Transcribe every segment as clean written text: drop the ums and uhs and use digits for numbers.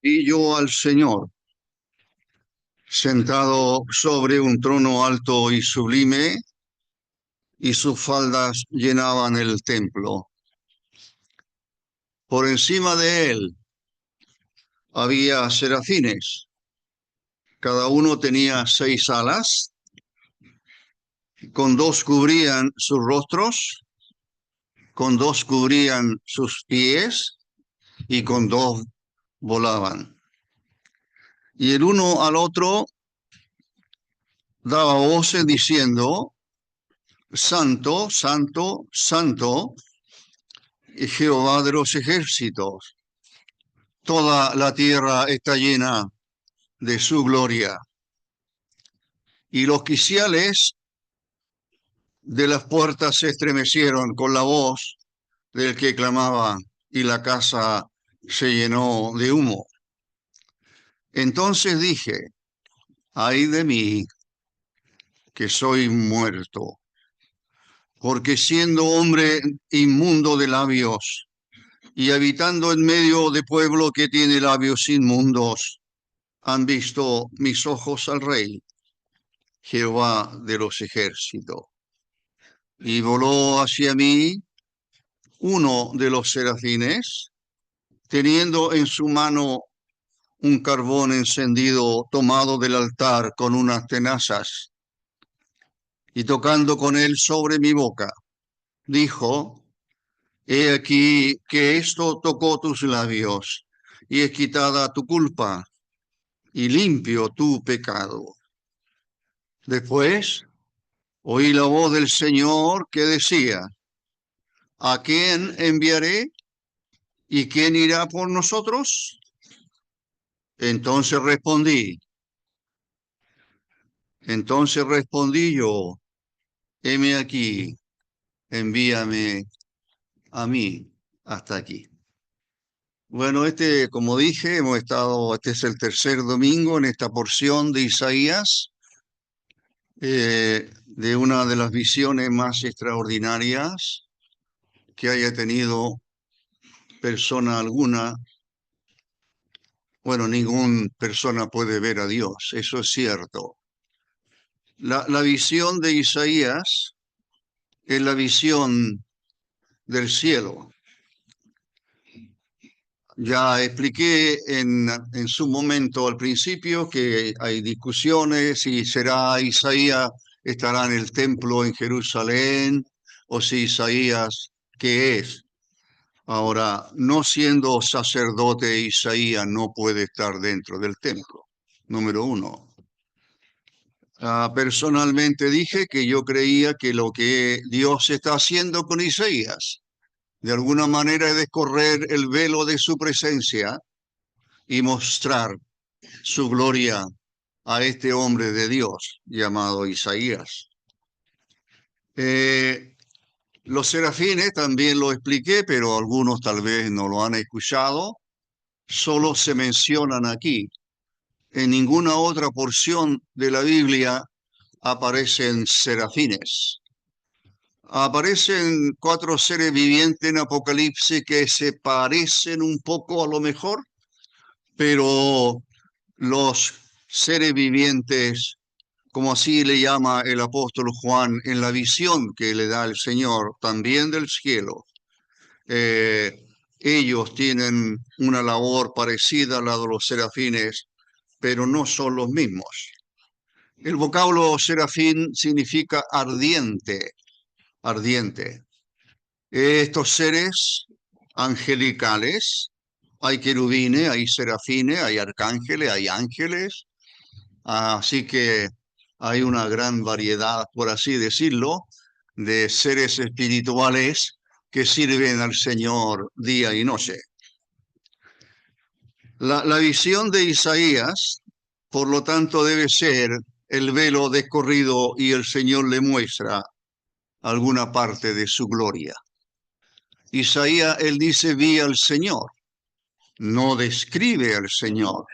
Y yo al Señor, sentado sobre un trono alto y sublime, y sus faldas llenaban el templo. Por encima de él había serafines. Cada uno tenía 6 alas, con 2 cubrían sus rostros, con 2 cubrían sus pies y con 2 volaban. Y el uno al otro daba voces diciendo: Santo, Santo, Santo, Jehová de los ejércitos. Toda la tierra está llena de su gloria. Y los quiciales de las puertas se estremecieron con la voz del que clamaba, y la casa se llenó de humo. Entonces dije: ay de mí, que soy muerto, porque siendo hombre inmundo de labios y habitando en medio de pueblo que tiene labios inmundos, han visto mis ojos al Rey, Jehová de los ejércitos. Y voló hacia mí uno de los serafines, teniendo en su mano un carbón encendido tomado del altar con unas tenazas, y tocando con él sobre mi boca, dijo: he aquí que esto tocó tus labios, y es quitada tu culpa, y limpio tu pecado. Después oí la voz del Señor que decía: ¿a quién enviaré? ¿Y quién irá por nosotros? Entonces respondí, yo: heme aquí, envíame a mí hasta aquí. Bueno, como dije, este es el tercer domingo en esta porción de Isaías, de una de las visiones más extraordinarias que haya tenido persona alguna. Bueno, ninguna persona puede ver a Dios, eso es cierto. La visión de Isaías es la visión del cielo. Ya expliqué en su momento al principio que hay discusiones si será Isaías, estará en el templo en Jerusalén, o si Isaías, ¿qué es? Ahora, no siendo sacerdote, Isaías no puede estar dentro del templo, número uno. Personalmente dije que yo creía que lo que Dios está haciendo con Isaías, de alguna manera, es descorrer el velo de su presencia y mostrar su gloria a este hombre de Dios llamado Isaías. Los serafines también lo expliqué, pero algunos tal vez no lo han escuchado. Solo se mencionan aquí. En ninguna otra porción de la Biblia aparecen serafines. Aparecen 4 seres vivientes en Apocalipsis que se parecen un poco a lo mejor, pero los seres vivientes, como así le llama el apóstol Juan en la visión que le da el Señor, también del cielo, eh, ellos tienen una labor parecida a la de los serafines, pero no son los mismos. El vocablo serafín significa ardiente, ardiente. Estos seres angelicales, hay querubines, hay serafines, hay arcángeles, hay ángeles, así que hay una gran variedad, por así decirlo, de seres espirituales que sirven al Señor día y noche. La visión de Isaías, por lo tanto, debe ser el velo descorrido y el Señor le muestra alguna parte de su gloria. Isaías, él dice: vi al Señor, no describe al Señor.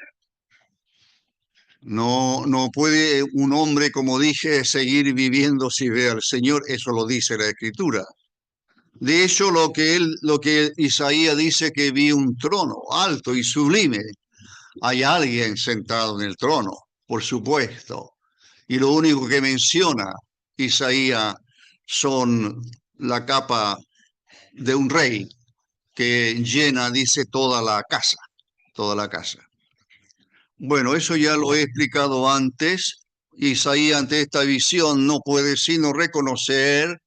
No puede un hombre, como dije, seguir viviendo si ve al Señor, eso lo dice la Escritura. De hecho, lo que Isaías dice que vi un trono alto y sublime. Hay alguien sentado en el trono, por supuesto. Y lo único que menciona Isaías son la capa de un rey que llena, dice, toda la casa. Bueno, eso ya lo he explicado antes. Isaías ante esta visión no puede sino reconocer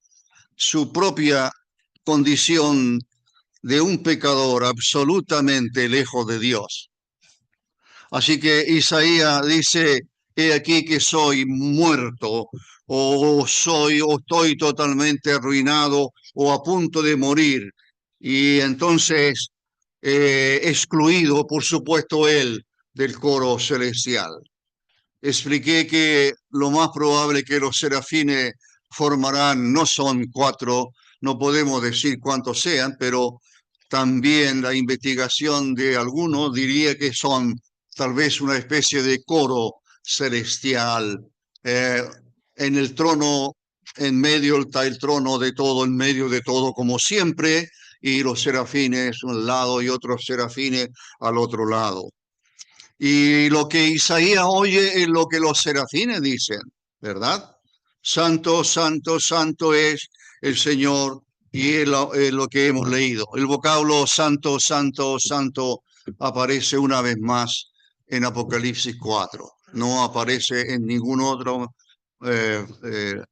su propia condición de un pecador absolutamente lejos de Dios. Así que Isaías dice, he aquí que soy muerto, o estoy totalmente arruinado, o a punto de morir. Y entonces, excluido, por supuesto, él del coro celestial. Expliqué que lo más probable que los serafines formarán no son cuatro, no podemos decir cuántos sean, pero también la investigación de algunos diría que son tal vez una especie de coro celestial. Eh, en el trono, en medio está el trono de todo, en medio de todo, como siempre, y los serafines a un lado y otros serafines al otro lado. Y lo que Isaías oye es lo que los serafines dicen, ¿verdad? Santo, santo, santo es el Señor y es lo que hemos leído. El vocablo santo, santo, santo aparece una vez más en Apocalipsis 4. No aparece en ninguna otra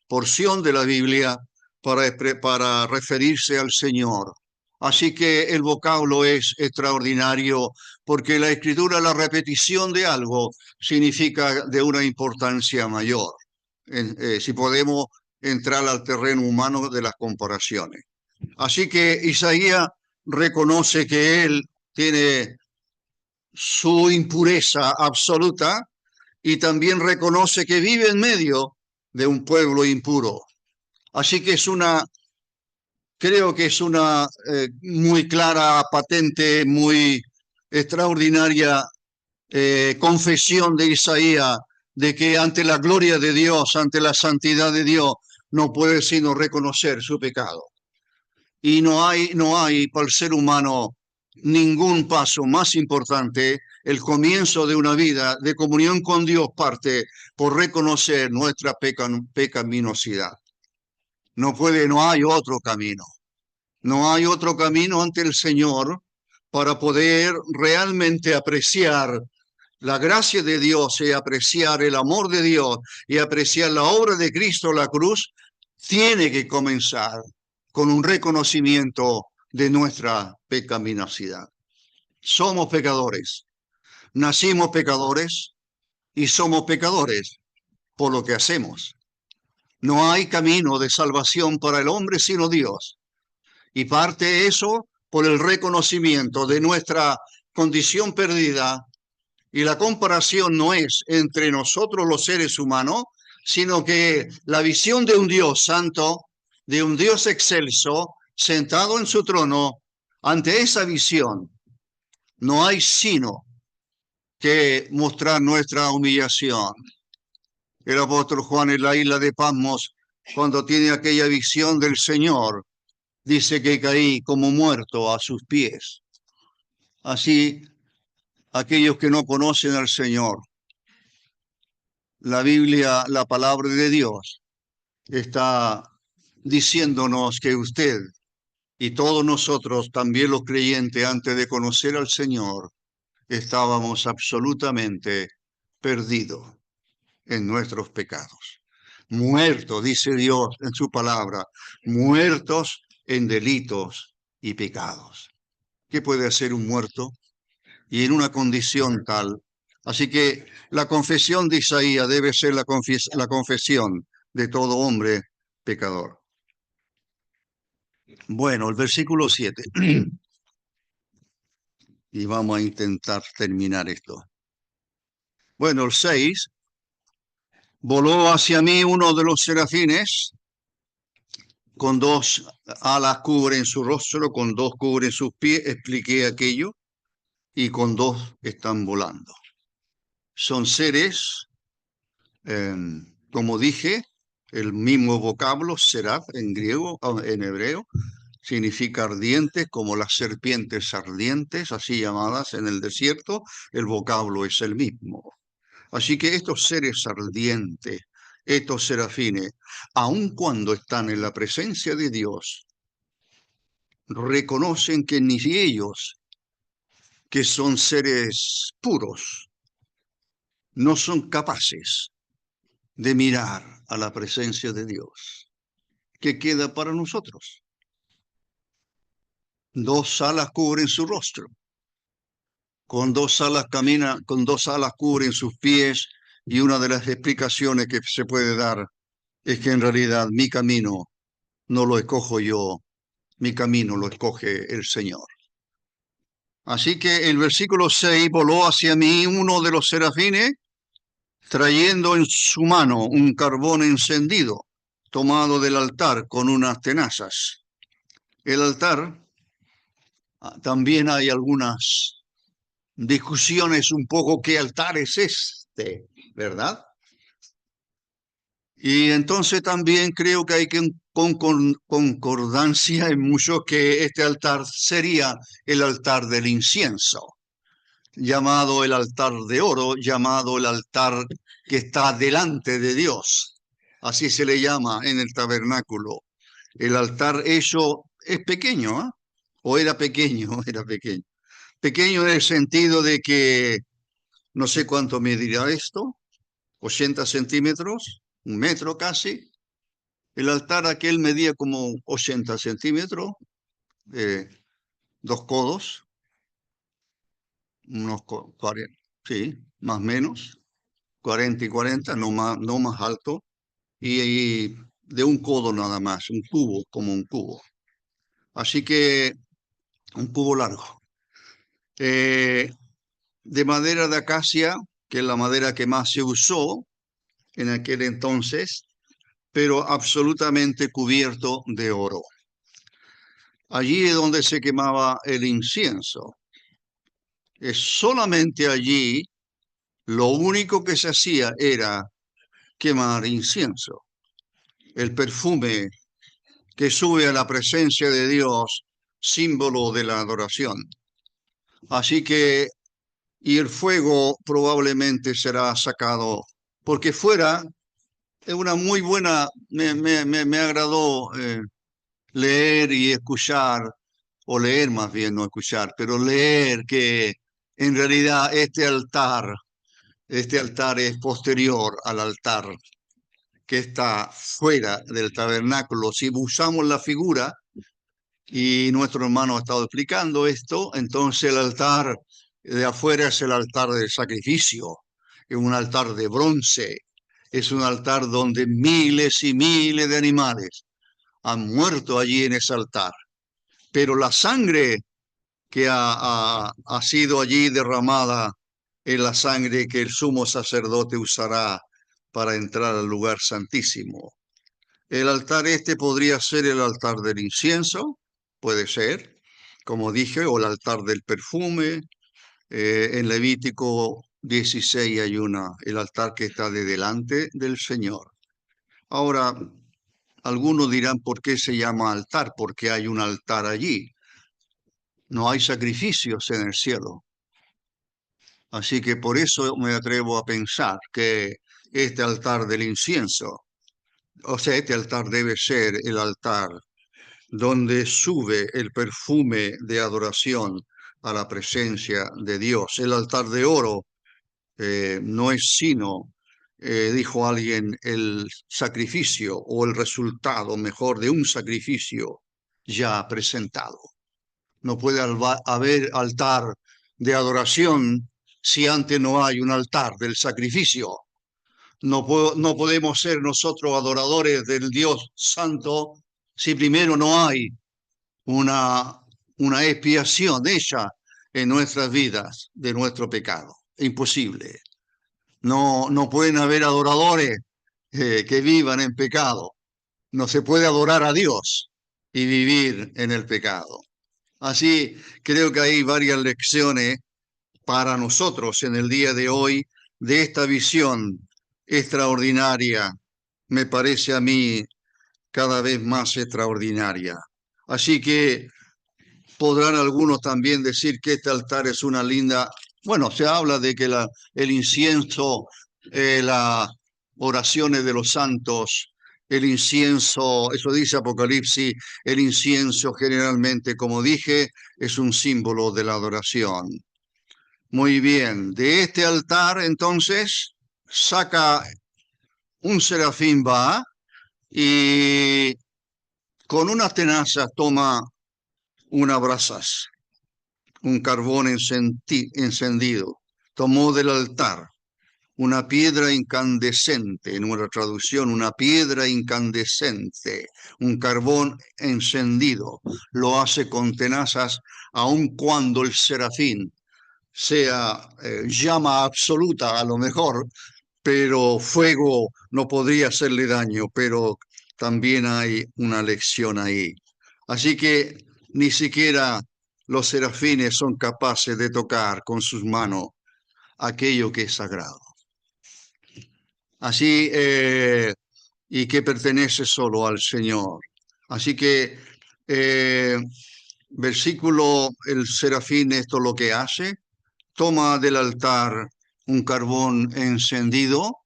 porción de la Biblia para referirse al Señor. Así que el vocablo es extraordinario porque la escritura, la repetición de algo, significa de una importancia mayor. Si podemos entrar al terreno humano de las comparaciones. Así que Isaías reconoce que él tiene su impureza absoluta y también reconoce que vive en medio de un pueblo impuro. Así que creo que es una muy clara, patente, muy extraordinaria confesión de Isaías de que ante la gloria de Dios, ante la santidad de Dios, no puede sino reconocer su pecado. Y no hay para el ser humano ningún paso más importante. El comienzo de una vida de comunión con Dios parte por reconocer nuestra pecaminosidad. No hay otro camino. No hay otro camino ante el Señor para poder realmente apreciar la gracia de Dios y apreciar el amor de Dios y apreciar la obra de Cristo en la cruz. Tiene que comenzar con un reconocimiento de nuestra pecaminosidad. Somos pecadores, nacimos pecadores y somos pecadores por lo que hacemos. No hay camino de salvación para el hombre sino Dios. Y parte eso por el reconocimiento de nuestra condición perdida. Y la comparación no es entre nosotros los seres humanos, sino que la visión de un Dios santo, de un Dios excelso, sentado en su trono, ante esa visión no hay sino que mostrar nuestra humillación. El apóstol Juan en la isla de Patmos, cuando tiene aquella visión del Señor, dice que caí como muerto a sus pies. Así, aquellos que no conocen al Señor, la Biblia, la palabra de Dios, está diciéndonos que usted y todos nosotros, también los creyentes, antes de conocer al Señor, estábamos absolutamente perdidos en nuestros pecados. Muertos, dice Dios en su palabra, muertos en delitos y pecados. ¿Qué puede hacer un muerto? Y en una condición tal. Así que la confesión de Isaías debe ser la confesión de todo hombre pecador. Bueno, el versículo 7. Y vamos a intentar terminar esto. Bueno, el 6. Voló hacia mí uno de los serafines, con dos alas cubren su rostro, con dos cubren sus pies, expliqué aquello, y con dos están volando. Son seres, como dije, el mismo vocablo, seraf en griego, en hebreo, significa ardiente, como las serpientes ardientes, así llamadas en el desierto, el vocablo es el mismo. Así que estos seres ardientes, estos serafines, aun cuando están en la presencia de Dios, reconocen que ni ellos, que son seres puros, no son capaces de mirar a la presencia de Dios. ¿Qué queda para nosotros? Dos alas cubren su rostro, con dos alas camina, con dos alas cubren sus pies, y una de las explicaciones que se puede dar es que en realidad mi camino no lo escojo yo, mi camino lo escoge el Señor. Así que el versículo 6, voló hacia mí uno de los serafines, trayendo en su mano un carbón encendido, tomado del altar con unas tenazas. El altar, también hay algunas discusiones un poco qué altar es este, ¿verdad? Y entonces también creo que hay que con concordancia en mucho que este altar sería el altar del incienso, llamado el altar de oro, llamado el altar que está delante de Dios. Así se le llama en el tabernáculo. El altar hecho es pequeño, ¿eh? O era pequeño, era pequeño. Pequeño en el sentido de que no sé cuánto medirá esto, 80 centímetros, un metro casi. El altar aquel medía como 80 centímetros, eh, dos codos, unos 40, sí, más o menos, 40 y 40, no más alto, y de un codo nada más, un cubo, como un cubo. Así que un cubo largo. De madera de acacia, que es la madera que más se usó en aquel entonces, pero absolutamente cubierto de oro. Allí es donde se quemaba el incienso. Es solamente allí lo único que se hacía era quemar incienso. El perfume que sube a la presencia de Dios, símbolo de la adoración. Así que, y el fuego probablemente será sacado, porque fuera es una muy buena, me agradó leer y escuchar, o leer más bien, no escuchar, pero leer que en realidad este altar es posterior al altar que está fuera del tabernáculo. Si usamos la figura, y nuestro hermano ha estado explicando esto, entonces el altar de afuera es el altar del sacrificio, es un altar de bronce, es un altar donde miles y miles de animales han muerto allí en ese altar. Pero la sangre que ha sido allí derramada es la sangre que el sumo sacerdote usará para entrar al lugar santísimo. El altar este podría ser el altar del incienso, puede ser, como dije, o el altar del perfume. En Levítico 16 hay el altar que está de delante del Señor. Ahora, algunos dirán, ¿por qué se llama altar? Porque hay un altar allí. No hay sacrificios en el cielo. Así que por eso me atrevo a pensar que este altar del incienso, o sea, este altar debe ser el altar donde sube el perfume de adoración a la presencia de Dios. El altar de oro no es sino, dijo alguien, el sacrificio o el resultado mejor de un sacrificio ya presentado. No puede haber altar de adoración si antes no hay un altar del sacrificio. No podemos ser nosotros adoradores del Dios Santo si primero no hay una, una expiación hecha en nuestras vidas de nuestro pecado. Imposible. No pueden haber adoradores que vivan en pecado. No se puede adorar a Dios y vivir en el pecado. Así creo que hay varias lecciones para nosotros en el día de hoy de esta visión extraordinaria. Me parece a mí cada vez más extraordinaria. Así que podrán algunos también decir que este altar es una linda, bueno, se habla de que el incienso, las oraciones de los santos, el incienso, eso dice Apocalipsis, el incienso generalmente, como dije, es un símbolo de la adoración. Muy bien, de este altar entonces saca un serafín, va y con una tenaza toma unas brasas, un carbón encendido. Tomó del altar una piedra incandescente, en una traducción, una piedra incandescente, un carbón encendido. Lo hace con tenazas, aun cuando el serafín sea llama absoluta a lo mejor, pero fuego no podría hacerle daño, pero también hay una lección ahí. Así que ni siquiera los serafines son capaces de tocar con sus manos aquello que es sagrado. Así, y que pertenece solo al Señor. Así que, eh, versículo, el serafín, esto lo que hace, toma del altar un carbón encendido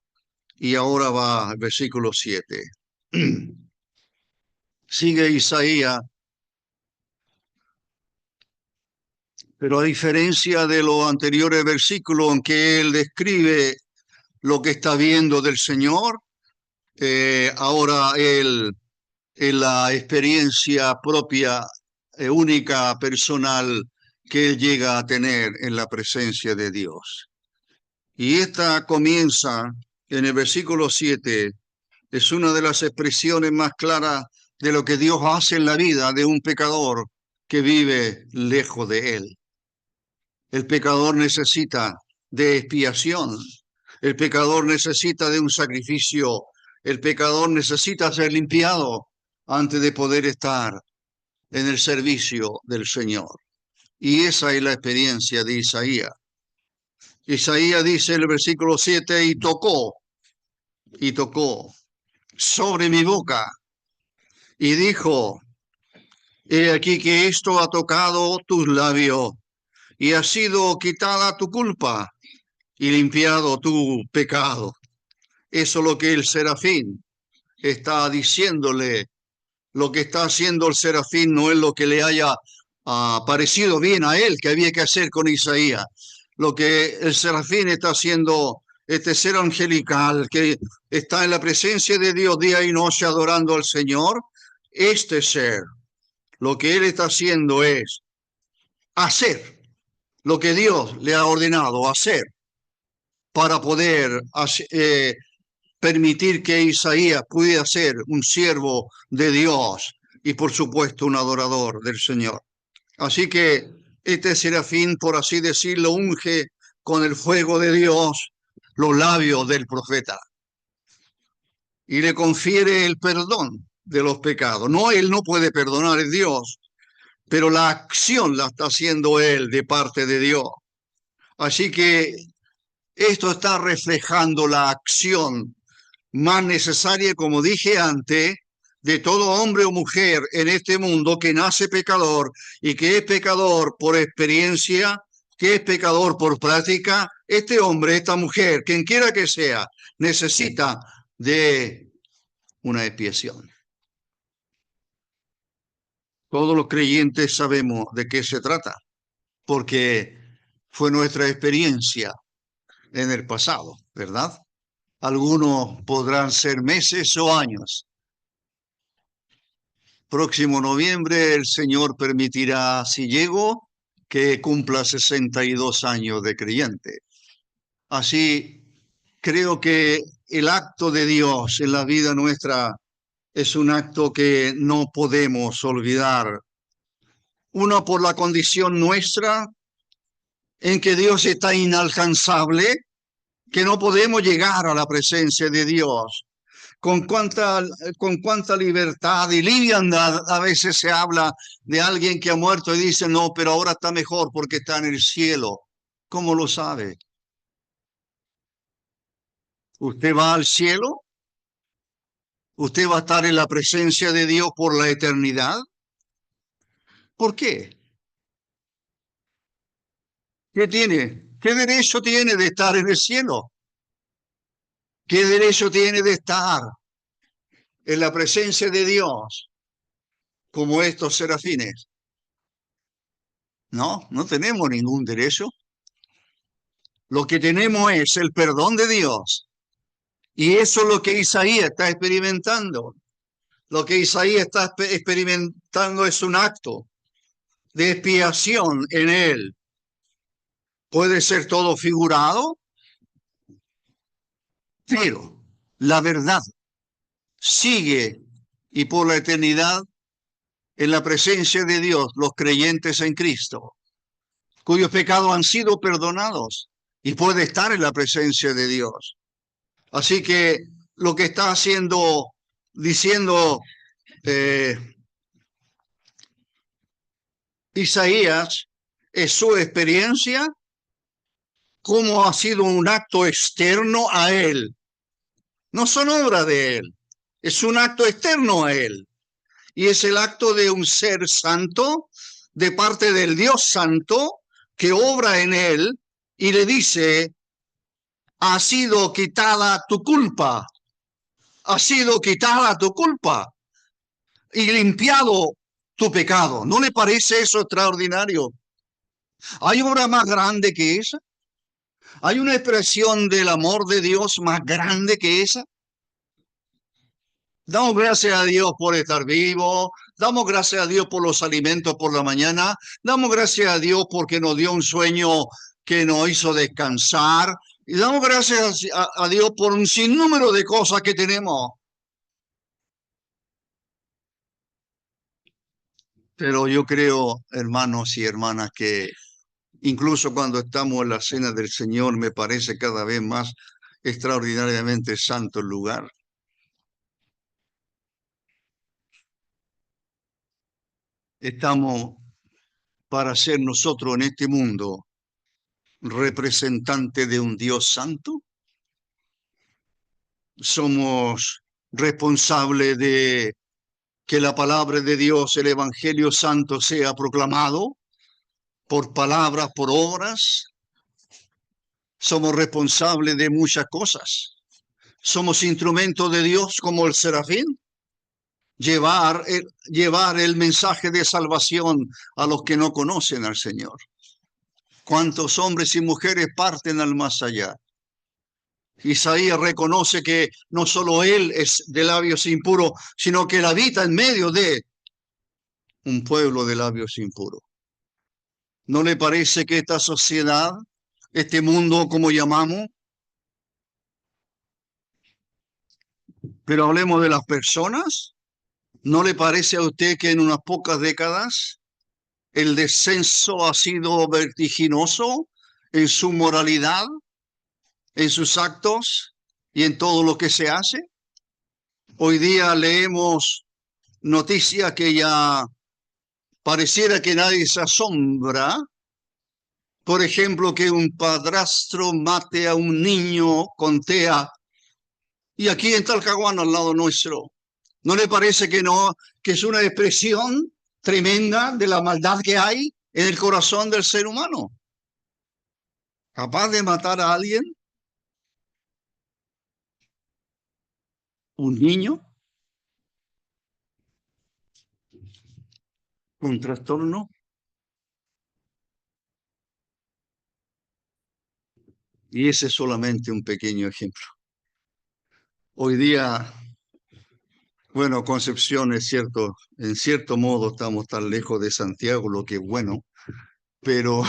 y ahora va al versículo 7. Sigue Isaías, pero a diferencia de los anteriores versículos en que él describe lo que está viendo del Señor, ahora él, en la experiencia propia, única, personal, que él llega a tener en la presencia de Dios. Y esta comienza en el versículo 7, es una de las expresiones más claras de lo que Dios hace en la vida de un pecador que vive lejos de Él. El pecador necesita de expiación, el pecador necesita de un sacrificio, el pecador necesita ser limpiado antes de poder estar en el servicio del Señor. Y esa es la experiencia de Isaías. Isaías dice en el versículo 7, y tocó sobre mi boca, y dijo, he aquí que esto ha tocado tus labios, y ha sido quitada tu culpa, y limpiado tu pecado. Eso es lo que el serafín está diciéndole. Lo que está haciendo el serafín no es lo que le haya parecido bien a él, que había que hacer con Isaías. Lo que el serafín está haciendo, este ser angelical que está en la presencia de Dios día y noche adorando al Señor, este ser, lo que él está haciendo es hacer lo que Dios le ha ordenado hacer para poder permitir que Isaías pudiera ser un siervo de Dios y por supuesto un adorador del Señor. Así que este serafín, por así decirlo, unge con el fuego de Dios los labios del profeta y le confiere el perdón de los pecados. No, él no puede perdonar, es Dios, pero la acción la está haciendo él de parte de Dios. Así que esto está reflejando la acción más necesaria, como dije antes, de todo hombre o mujer en este mundo que nace pecador y que es pecador por experiencia, que es pecador por práctica. Este hombre, esta mujer, quien quiera que sea, necesita de una expiación. Todos los creyentes sabemos de qué se trata, porque fue nuestra experiencia en el pasado, ¿verdad? Algunos podrán ser meses o años. Próximo noviembre el Señor permitirá, si llego, que cumpla 62 años de creyente. Así, creo que el acto de Dios en la vida nuestra es un acto que no podemos olvidar. Uno, por la condición nuestra, en que Dios está inalcanzable, que no podemos llegar a la presencia de Dios. Con cuánta libertad y liviandad a veces se habla de alguien que ha muerto y dice, no, pero ahora está mejor porque está en el cielo. ¿Cómo lo sabe? ¿Usted va al cielo? ¿Usted va a estar en la presencia de Dios por la eternidad? ¿Por qué? ¿Qué tiene? ¿Qué derecho tiene de estar en el cielo? ¿Qué derecho tiene de estar en la presencia de Dios como estos serafines? No, no tenemos ningún derecho. Lo que tenemos es el perdón de Dios. Y eso es lo que Isaías está experimentando. Lo que Isaías está experimentando es un acto de expiación en él. Puede ser todo figurado, pero la verdad sigue y por la eternidad en la presencia de Dios, los creyentes en Cristo, cuyos pecados han sido perdonados y puede estar en la presencia de Dios. Así que lo que está haciendo, diciendo eh, Isaías es su experiencia, cómo ha sido un acto externo a él. No son obra de él, es un acto externo a él. Y es el acto de un ser santo, de parte del Dios santo, que obra en él y le dice, ha sido quitada tu culpa, ha sido quitada tu culpa y limpiado tu pecado. ¿No le parece eso extraordinario? ¿Hay obra más grande que esa? ¿Hay una expresión del amor de Dios más grande que esa? Damos gracias a Dios por estar vivo, damos gracias a Dios por los alimentos por la mañana, damos gracias a Dios porque nos dio un sueño que nos hizo descansar, y damos gracias a Dios por un sinnúmero de cosas que tenemos. Pero yo creo, hermanos y hermanas, que incluso cuando estamos en la cena del Señor, me parece cada vez más extraordinariamente santo el lugar. Estamos para ser nosotros en este mundo representantes de un Dios santo. Somos responsables de que la palabra de Dios, el Evangelio Santo, sea proclamado por palabras, por obras. Somos responsables de muchas cosas. Somos instrumentos de Dios como el serafín. Llevar el mensaje de salvación a los que no conocen al Señor. ¿Cuántos hombres y mujeres parten al más allá? Isaías reconoce que no solo él es de labios impuros, sino que él habita en medio de un pueblo de labios impuros. ¿No le parece que esta sociedad, este mundo como llamamos, pero hablemos de las personas, ¿no le parece a usted que en unas pocas décadas el descenso ha sido vertiginoso en su moralidad, en sus actos y en todo lo que se hace? Hoy día leemos noticias que ya pareciera que nadie se asombra. Por ejemplo, que un padrastro mate a un niño con TEA y aquí en Talcahuano, al lado nuestro. ¿No le parece que no, que es una expresión tremenda de la maldad que hay en el corazón del ser humano? Capaz de matar a alguien, un niño con trastorno. Y ese es solamente un pequeño ejemplo. Hoy día, bueno, Concepción es cierto, en cierto modo estamos tan lejos de Santiago, lo que es bueno, pero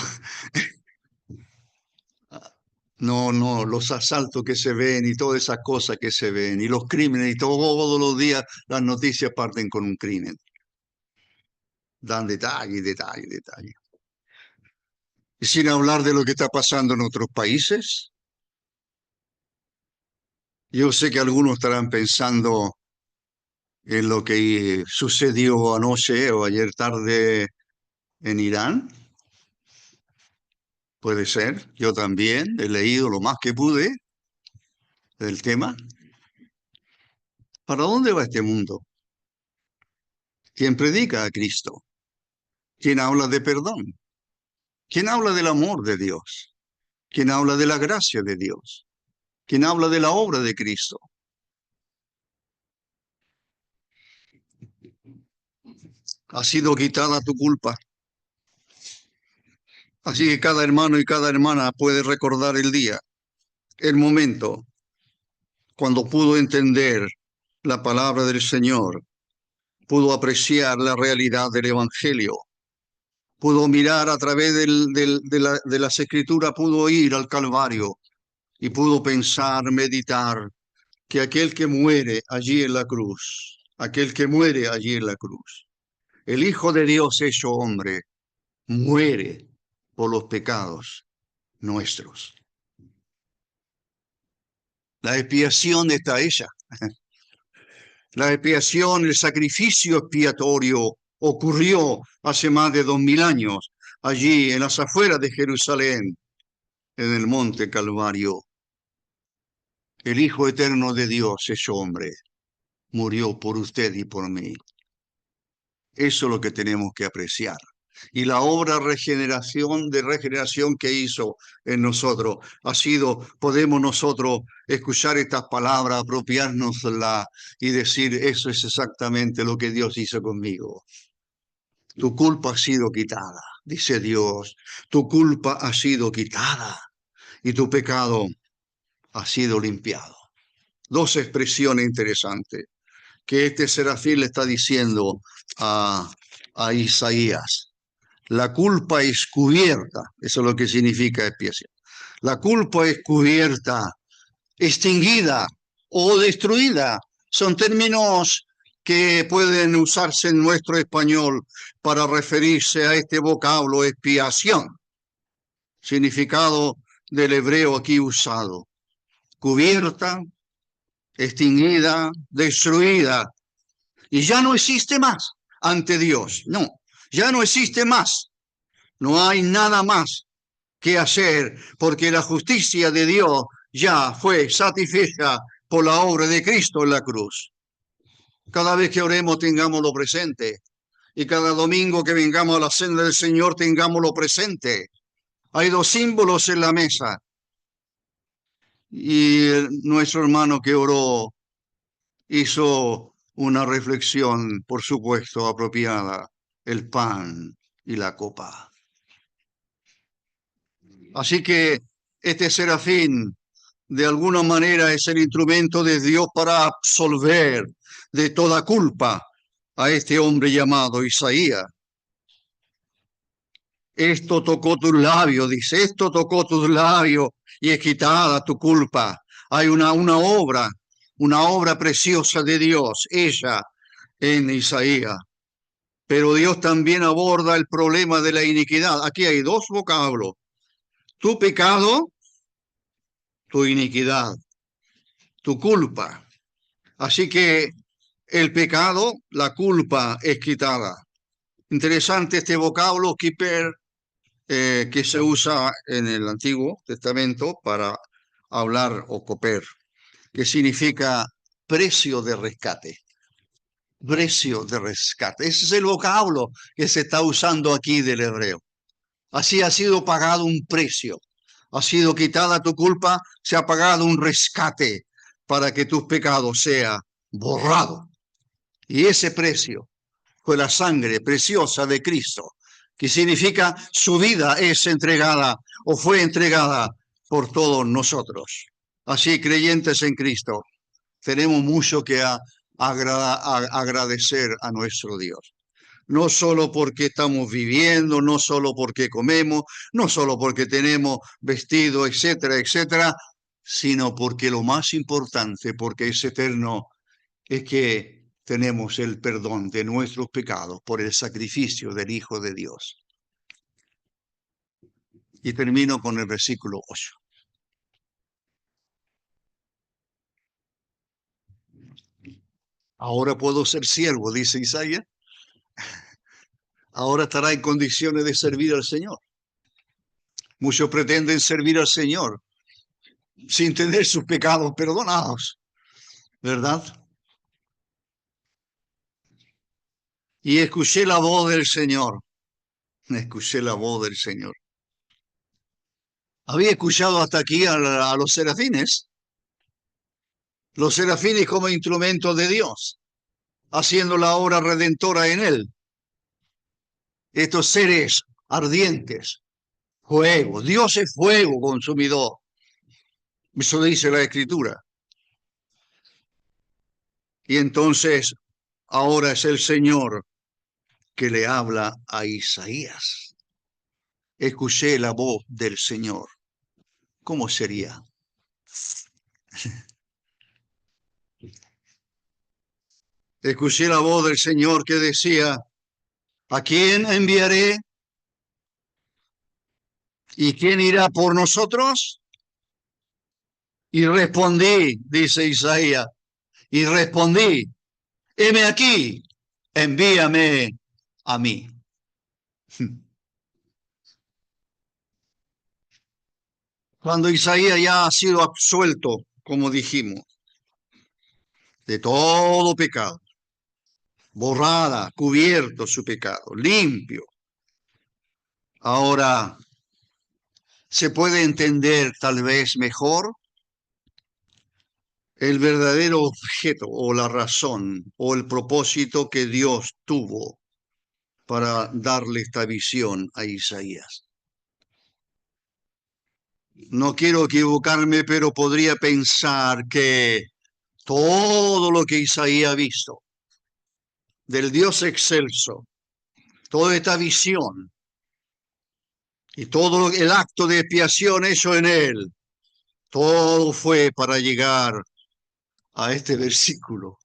no, no, los asaltos que se ven y todas esas cosas que se ven y los crímenes y todos los días las noticias parten con un crimen. Dan detalle, detalle, detalle. Y sin hablar de lo que está pasando en otros países. Yo sé que algunos estarán pensando en lo que sucedió anoche o ayer tarde en Irán. Puede ser. Yo también he leído lo más que pude del tema. ¿Para dónde va este mundo? ¿Quién predica a Cristo? ¿Quién habla de perdón? ¿Quién habla del amor de Dios? ¿Quién habla de la gracia de Dios? ¿Quién habla de la obra de Cristo? Ha sido quitada tu culpa. Así que cada hermano y cada hermana puede recordar el día, el momento, cuando pudo entender la palabra del Señor, pudo apreciar la realidad del Evangelio, pudo mirar a través de las Escrituras, pudo ir al Calvario y pudo pensar, meditar, que aquel que muere allí en la cruz, aquel que muere allí en la cruz, el Hijo de Dios hecho hombre, muere por los pecados nuestros. La expiación está hecha. La expiación, el sacrificio expiatorio ocurrió hace más de 2000 años, allí en las afueras de Jerusalén, en el monte Calvario. El Hijo eterno de Dios, hecho hombre, murió por usted y por mí. Eso es lo que tenemos que apreciar. Y la obra de regeneración que hizo en nosotros ha sido, podemos nosotros escuchar estas palabras, apropiárnoslas y decir, eso es exactamente lo que Dios hizo conmigo. Tu culpa ha sido quitada, dice Dios. Tu culpa ha sido quitada y tu pecado ha sido limpiado. Dos expresiones interesantes que este serafín le está diciendo a Isaías. La culpa es cubierta, eso es lo que significa expiación. La culpa es cubierta, extinguida o destruida. Son términos que pueden usarse en nuestro español para referirse a este vocablo expiación, significado del hebreo aquí usado. Cubierta, extinguida, destruida, y ya no existe más ante Dios. No, ya no existe más. No hay nada más que hacer porque la justicia de Dios ya fue satisfecha por la obra de Cristo en la cruz. Cada vez que oremos tengámoslo presente y cada domingo que vengamos a la cena del Señor tengámoslo presente. Hay dos símbolos en la mesa y nuestro hermano que oró hizo una reflexión, por supuesto, apropiada, el pan y la copa. Así que este serafín, de alguna manera, es el instrumento de Dios para absolver de toda culpa a este hombre llamado Isaías. Esto tocó tus labios, dice, esto tocó tus labios y es quitada tu culpa. Hay una obra preciosa de Dios, ella en Isaías. Pero Dios también aborda el problema de la iniquidad. Aquí hay dos vocablos, tu pecado, tu iniquidad, tu culpa. Así que el pecado, la culpa es quitada. Interesante este vocablo, kiper, que se usa en el Antiguo Testamento para hablar o coper, que significa precio de rescate. Precio de rescate. Ese es el vocablo que se está usando aquí del hebreo. Así ha sido pagado un precio. Ha sido quitada tu culpa, se ha pagado un rescate para que tus pecados sean borrados. Y ese precio fue la sangre preciosa de Cristo, que significa su vida es entregada o fue entregada por todos nosotros. Así, creyentes en Cristo, tenemos mucho que agradecer a nuestro Dios. No solo porque estamos viviendo, no solo porque comemos, no solo porque tenemos vestido, etcétera, etcétera, sino porque lo más importante, porque es eterno, es que tenemos el perdón de nuestros pecados por el sacrificio del Hijo de Dios. Y termino con el versículo 8. Ahora puedo ser siervo, dice Isaías. Ahora estará en condiciones de servir al Señor. Muchos pretenden servir al Señor sin tener sus pecados perdonados, ¿verdad? Y escuché la voz del Señor Escuché la voz del Señor. Había escuchado hasta aquí a los serafines. Los serafines como instrumento de Dios, haciendo la obra redentora en él. Estos seres ardientes, fuego. Dios es fuego consumidor. Eso dice la Escritura. Y entonces, ahora es el Señor que le habla a Isaías. Escuché la voz del Señor. ¿Cómo sería? Escuché la voz del Señor que decía, ¿a quién enviaré? ¿Y quién irá por nosotros? Y respondí, dice Isaías, y respondí, heme aquí, envíame a mí. Cuando Isaías ya ha sido absuelto, como dijimos, de todo pecado, borrada, cubierto su pecado, limpio. Ahora se puede entender tal vez mejor el verdadero objeto o la razón o el propósito que Dios tuvo para darle esta visión a Isaías. No quiero equivocarme, pero podría pensar que todo lo que Isaías ha visto del Dios excelso, toda esta visión y todo el acto de expiación hecho en él, todo fue para llegar a este versículo,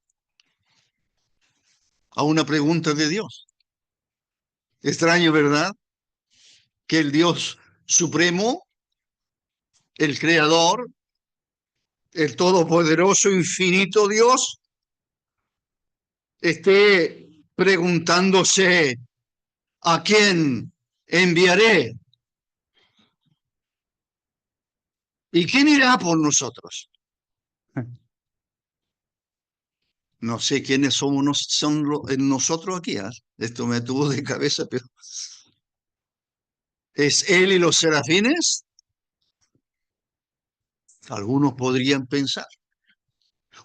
a una pregunta de Dios. Extraño, ¿verdad? Que el Dios supremo, el creador, el todopoderoso, infinito Dios, esté preguntándose a quién enviaré y quién irá por nosotros. No sé quiénes somos nosotros aquí. Esto me tuvo de cabeza, pero ¿es él y los serafines? Algunos podrían pensar.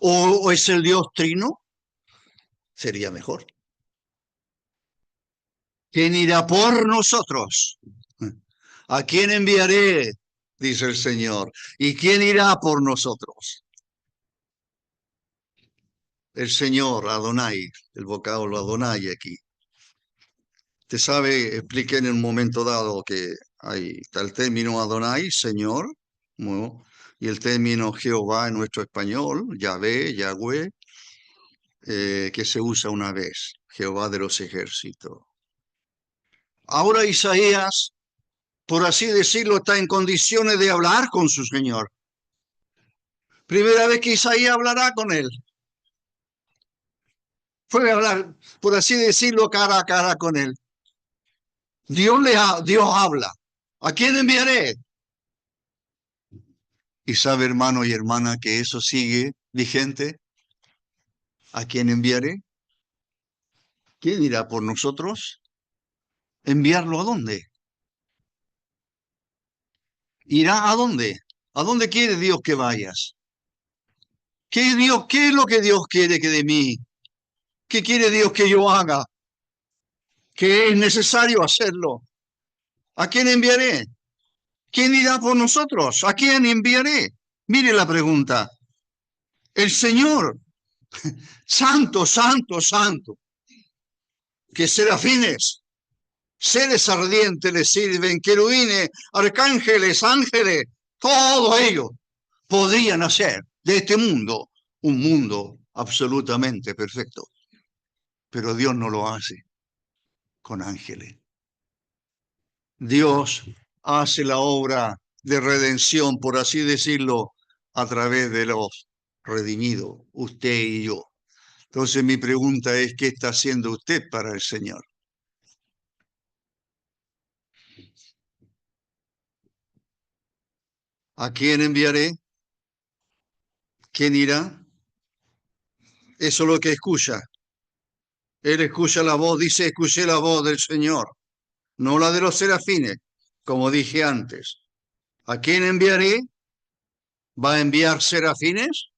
¿O es el Dios trino? Sería mejor. ¿Quién irá por nosotros? ¿A quién enviaré? Dice el Señor. ¿Y quién irá por nosotros? El Señor, Adonai, el vocablo Adonai aquí. Te sabe, expliqué en un momento dado que ahí está el término Adonai, Señor, ¿no? Y el término Jehová en nuestro español, Yahvé, Yahweh, que se usa una vez, Jehová de los ejércitos. Ahora Isaías, por así decirlo, está en condiciones de hablar con su Señor. Primera vez que Isaías hablará con él. Fue a hablar, por así decirlo, cara a cara con él. Dios habla. ¿A quién enviaré? Y sabe, hermano y hermana, que eso sigue vigente. ¿A quién enviaré? ¿Quién irá por nosotros? ¿Enviarlo a dónde? ¿Irá a dónde? ¿A dónde quiere Dios que vayas? ¿Qué es lo que Dios quiere que de mí? ¿Qué quiere Dios que yo haga? ¿Qué es necesario hacerlo? ¿A quién enviaré? ¿Quién irá por nosotros? ¿A quién enviaré? Mire la pregunta. El Señor, santo, santo, santo, que serafines, seres ardientes le sirven, querubines, arcángeles, ángeles, todo ello podrían hacer de este mundo un mundo absolutamente perfecto. Pero Dios no lo hace con ángeles. Dios hace la obra de redención, por así decirlo, a través de los redimidos, usted y yo. Entonces mi pregunta es, ¿qué está haciendo usted para el Señor? ¿A quién enviaré? ¿Quién irá? Eso es lo que escucha. Él escucha la voz, dice, escuché la voz del Señor. no la de los serafines, como dije antes. ¿A quién enviaré? ¿Va a enviar serafines?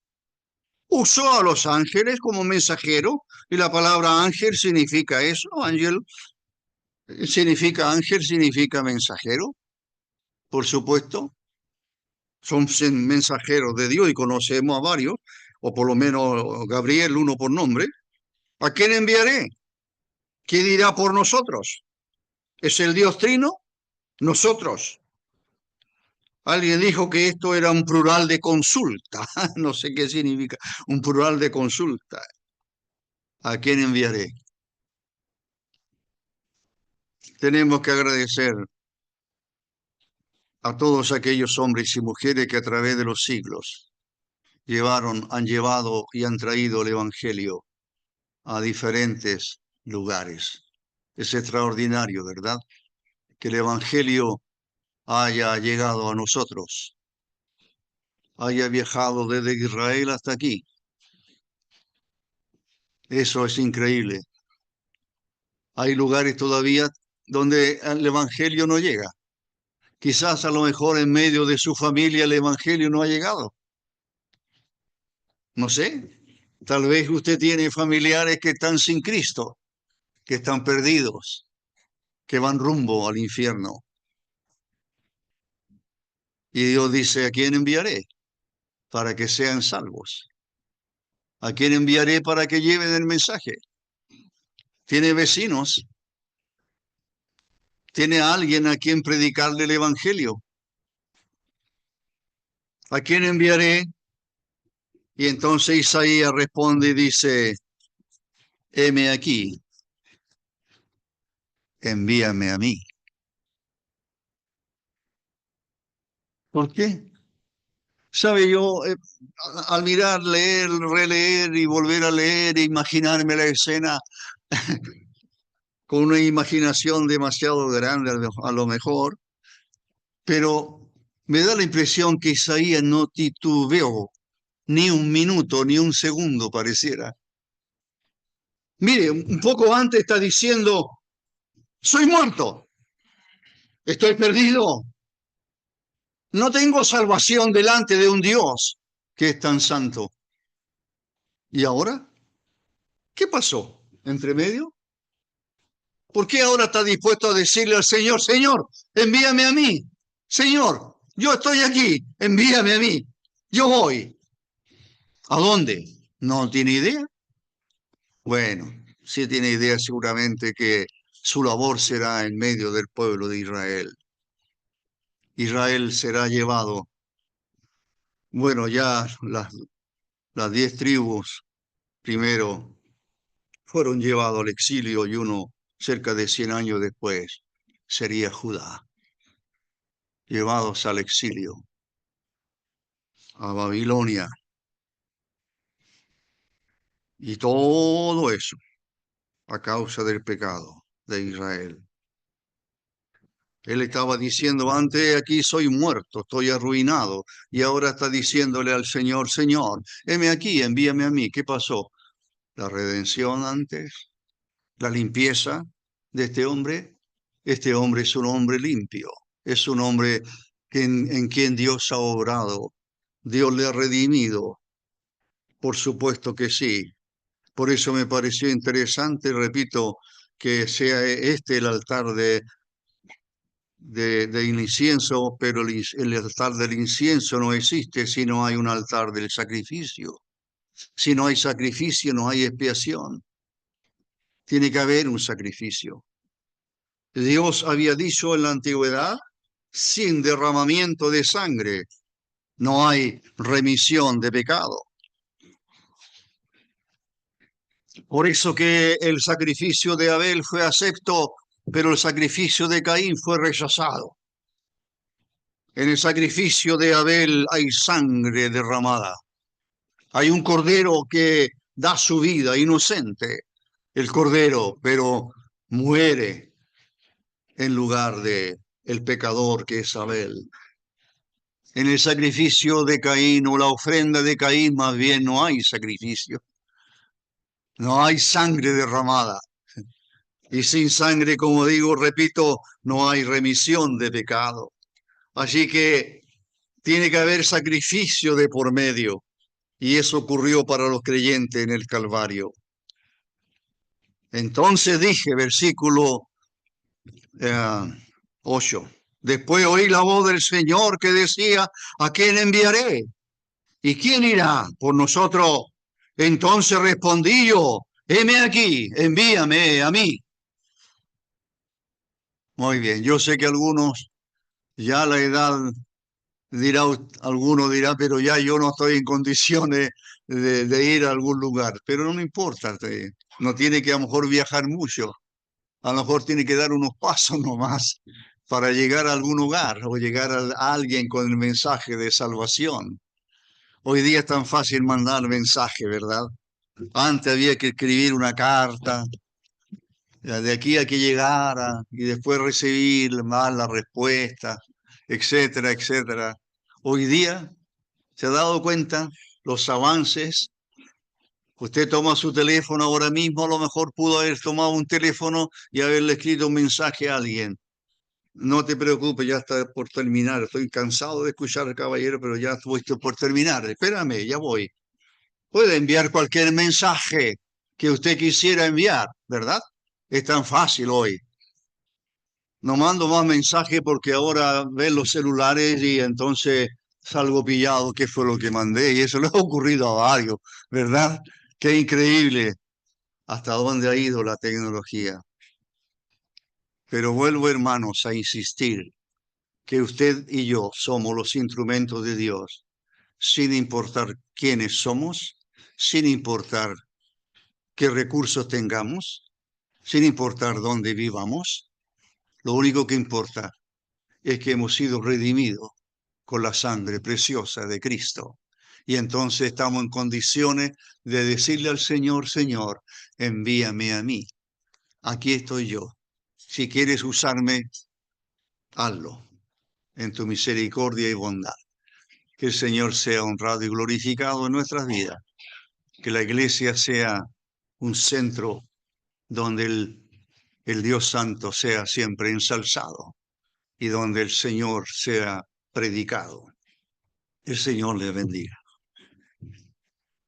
Usó a los ángeles como mensajero y la palabra ángel significa eso, ángel significa ángel, significa mensajero, por supuesto. Son mensajeros de Dios y conocemos a varios, o por lo menos Gabriel, uno por nombre. ¿A quién enviaré? ¿Qué dirá por nosotros? ¿Es el Dios Trino? Nosotros. Alguien dijo que esto era un plural de consulta. No sé qué significa un plural de consulta. ¿A quién enviaré? Tenemos que agradecer a todos aquellos hombres y mujeres que a través de los siglos han llevado y han traído el Evangelio a diferentes lugares. Es extraordinario, ¿verdad? Que el Evangelio haya llegado a nosotros, haya viajado desde Israel hasta aquí. Eso es increíble. Hay lugares todavía donde el Evangelio no llega. Quizás a lo mejor en medio de su familia el Evangelio no ha llegado. No sé. Tal vez usted tiene familiares que están sin Cristo, que están perdidos, que van rumbo al infierno. Y Dios dice, ¿a quién enviaré? Para que sean salvos. ¿A quién enviaré para que lleven el mensaje? ¿Tiene vecinos? ¿Tiene alguien a quien predicarle el Evangelio? ¿A quién enviaré? Y entonces Isaías responde y dice, heme aquí, envíame a mí. ¿Por qué? Sabe, yo al mirar, leer, releer y volver a leer, e imaginarme la escena con una imaginación demasiado grande a lo mejor, pero me da la impresión que Isaías no titubeó ni un minuto, ni un segundo pareciera. Mire, un poco antes está diciendo, soy muerto, estoy perdido, no tengo salvación delante de un Dios que es tan santo. ¿Y ahora? ¿Qué pasó entre medio? ¿Por qué ahora está dispuesto a decirle al Señor, Señor, envíame a mí? Señor, yo estoy aquí, envíame a mí. Yo voy. ¿A dónde? ¿No tiene idea? Bueno, sí tiene idea seguramente que su labor será en medio del pueblo de Israel. Israel será llevado, bueno, ya las 10 tribus primero fueron llevados al exilio y uno cerca de 100 años después sería Judá, llevados al exilio, a Babilonia. Y todo eso a causa del pecado de Israel. Él estaba diciendo antes, aquí soy muerto, estoy arruinado, y ahora está diciéndole al Señor, Señor, heme aquí, envíame a mí. ¿Qué pasó? La redención antes, la limpieza de este hombre. Este hombre es un hombre limpio, es un hombre en quien Dios ha obrado, Dios le ha redimido. Por supuesto que sí. Por eso me pareció interesante, repito, que sea este el altar de incienso, pero el altar del incienso no existe si no hay un altar del sacrificio. Si no hay sacrificio, no hay expiación. Tiene que haber un sacrificio. Dios había dicho en la antigüedad, sin derramamiento de sangre no hay remisión de pecado. Por eso que el sacrificio de Abel fue acepto, pero el sacrificio de Caín fue rechazado. En el sacrificio de Abel hay sangre derramada. Hay un cordero que da su vida inocente, el cordero, pero muere en lugar de el pecador que es Abel. En el sacrificio de Caín o la ofrenda de Caín más bien no hay sacrificio, no hay sangre derramada. Y sin sangre, como digo, repito, no hay remisión de pecado. Así que tiene que haber sacrificio de por medio. Y eso ocurrió para los creyentes en el Calvario. Entonces dije, versículo 8. Después oí la voz del Señor que decía, ¿a quién enviaré? ¿Y quién irá por nosotros? Entonces respondí yo, heme aquí, envíame a mí. Muy bien, yo sé que algunos, ya la edad dirá, alguno dirá, pero ya yo no estoy en condiciones de ir a algún lugar, pero no me importa, no tiene que a lo mejor viajar mucho, a lo mejor tiene que dar unos pasos nomás para llegar a algún lugar o llegar a alguien con el mensaje de salvación. Hoy día es tan fácil mandar mensaje, ¿verdad? Antes había que escribir una carta, de aquí a que llegara y después recibir más la respuesta, etcétera, etcétera. Hoy día, ¿se ha dado cuenta los avances? Usted toma su teléfono ahora mismo, a lo mejor pudo haber tomado un teléfono y haberle escrito un mensaje a alguien. No te preocupes, ya está por terminar. Estoy cansado de escuchar, caballero, pero ya estoy por terminar. Espérame, ya voy. Puede enviar cualquier mensaje que usted quisiera enviar, ¿verdad? Es tan fácil hoy. No mando más mensajes porque ahora ven los celulares y entonces salgo pillado qué fue lo que mandé. Y eso le ha ocurrido a varios, ¿verdad? Qué increíble hasta dónde ha ido la tecnología. Pero vuelvo, hermanos, a insistir que usted y yo somos los instrumentos de Dios, sin importar quiénes somos, sin importar qué recursos tengamos, sin importar dónde vivamos. Lo único que importa es que hemos sido redimidos con la sangre preciosa de Cristo. Y entonces estamos en condiciones de decirle al Señor, Señor, envíame a mí. Aquí estoy yo. Si quieres usarme, hazlo en tu misericordia y bondad. Que el Señor sea honrado y glorificado en nuestras vidas. Que la iglesia sea un centro donde el Dios Santo sea siempre ensalzado y donde el Señor sea predicado. El Señor le bendiga.